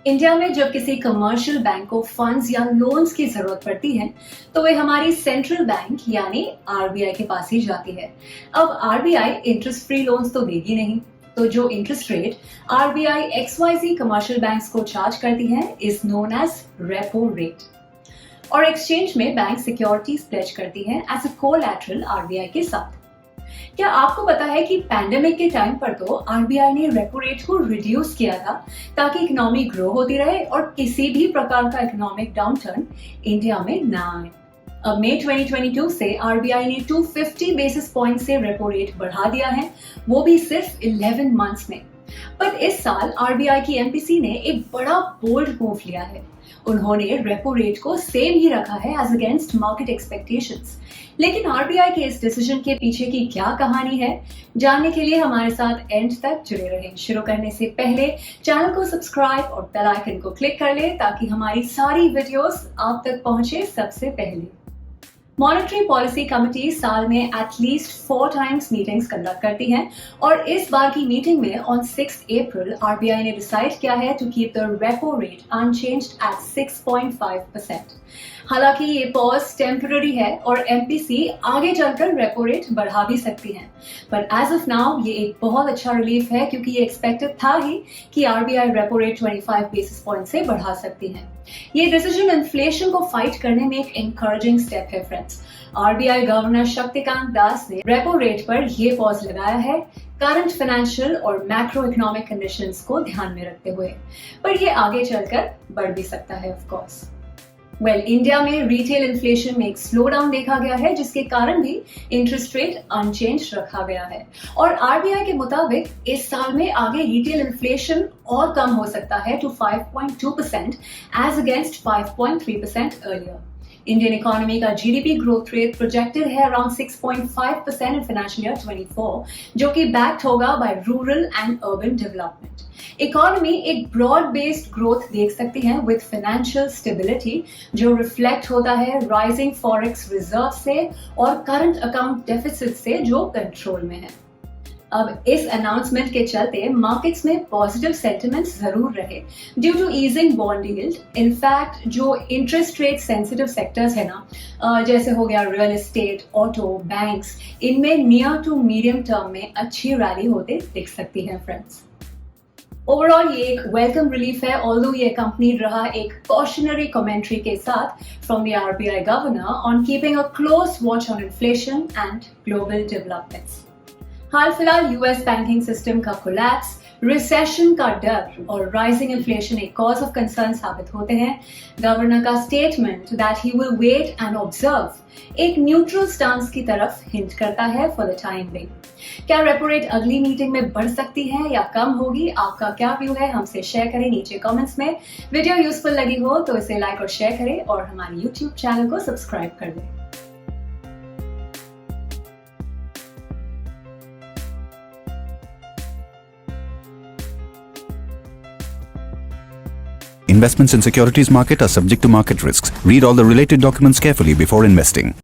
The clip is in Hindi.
इंडिया में जब किसी कमर्शियल बैंक को फंड्स या लोन्स की जरूरत पड़ती है तो वे हमारी सेंट्रल बैंक यानी आरबीआई के पास ही जाती है। अब आरबीआई इंटरेस्ट फ्री लोन्स तो देगी नहीं, तो जो interest rate RBI XYZ commercial banks को चार्ज करती है is known as repo rate. और एक्सचेंज में बैंक सिक्योरिटीज प्लेज करती है एज अ कोलैटरल आरबीआई के साथ। क्या आपको पता है कि पैंडेमिक के टाइम पर तो आरबीआई ने रेपो रेट को रिड्यूस किया था ताकि इकोनॉमी ग्रो होती रहे और किसी भी प्रकार का इकोनॉमिक डाउनटर्न इंडिया में ना आए। अब मई 2022 से आरबीआई ने 250 बेसिस पॉइंट से रेपो रेट बढ़ा दिया है, वो भी सिर्फ 11 मंथ्स में। पर इस साल आरबीआई की एमपीसी ने एक बड़ा बोल्ड मूव लिया है। उन्होंने रेपो रेट को सेम ही रखा है एज अगेंस्ट मार्केट एक्सपेक्टेशंस। लेकिन आरबीआई के इस डिसीजन के पीछे की क्या कहानी है, जानने के लिए हमारे साथ एंड तक जुड़े रहें। शुरू करने से पहले चैनल को सब्सक्राइब और बेल आइकन को क्लिक कर ले ताकि हमारी सारी वीडियोस आप तक पहुंचे सबसे पहले। मॉनेटरी पॉलिसी कमेटी साल में एटलीस्ट 4 टाइम्स मीटिंग्स कंडक्ट करती है और इस बार की मीटिंग में ऑन 6 अप्रैल आरबीआई ने डिसाइड किया है to keep the repo rate unchanged at 6.5%। हालांकि ये पॉज टेम्पररी है और एमपीसी आगे चलकर रेपो रेट बढ़ा भी सकती है, पर एज ऑफ नाउ ये एक बहुत अच्छा रिलीफ है क्योंकि ये एक्सपेक्टेड था ही कि RBI repo rate 25 basis point से बढ़ा सकती है। ये डिसीजन इन्फ्लेशन को फाइट करने में एक एनकरेजिंग स्टेप है friends. RBI governor Shaktikanta Das ने रेपो रेट पर यह पॉज लगाया है करंट फाइनेंशियल और मैक्रो इकोनॉमिक कंडीशंस को ध्यान में रखते हुए, पर ये आगे चलकर बढ़ भी सकता है ऑफ कोर्स। इंडिया में रिटेल इन्फ्लेशन में एक स्लो डाउन देखा गया है जिसके कारण भी इंटरेस्ट रेट अनचेंज रखा गया है और आरबीआई के मुताबिक इस साल में आगे रिटेल इन्फ्लेशन और कम हो सकता है to 5.2% as against 5.3% earlier. Indian economy का जीडीपी ग्रोथ रेट प्रोजेक्टेड है अराउंड 6.5% इन फाइनेंशियल ईयर 24, जो कि बैक्ड होगा by rural and urban development. Economy एक ब्रॉड बेस्ड ग्रोथ देख सकती है विद फाइनेंशियल स्टेबिलिटी, जो रिफ्लेक्ट होता है राइजिंग फॉरेक्स रिजर्व से और करंट अकाउंट डेफिसिट से जो कंट्रोल में है। अब इस अनाउंसमेंट के चलते मार्केट्स में पॉजिटिव सेंटिमेंट्स जरूर रहे due to easing bond yield. In fact जो इंटरेस्ट रेट सेंसिटिव सेक्टर्स है ना, जैसे हो गया रियल एस्टेट, ऑटो, बैंक्स, इनमें नियर टू मीडियम टर्म में अच्छी रैली होते दिख सकती है फ्रेंड्स। ओवरऑल ये एक वेलकम रिलीफ है, ऑल्दो ये अकम्पनीड रहा एक कॉशनरी कमेंट्री के साथ from the RBI governor on keeping a close watch on inflation and global developments. हाल फिलहाल यूएस बैंकिंग सिस्टम का कोलैप्स, रिसेशन का डर और राइजिंग इन्फ्लेशन एक कॉज ऑफ कंसर्न साबित होते हैं। गवर्नर का statement that he will wait and observe एक न्यूट्रल स्टांस की तरफ हिंट करता है फॉर द टाइम बिंग। क्या रेपो रेट अगली मीटिंग में बढ़ सकती है या कम होगी? आपका क्या व्यू है, हमसे शेयर करें नीचे कमेंट्स में। वीडियो यूजफुल लगी हो तो इसे लाइक और शेयर करें और हमारे यूट्यूब चैनल को सब्सक्राइब कर दें। Investments in securities market are subject to market risks. Read all the related documents carefully before investing.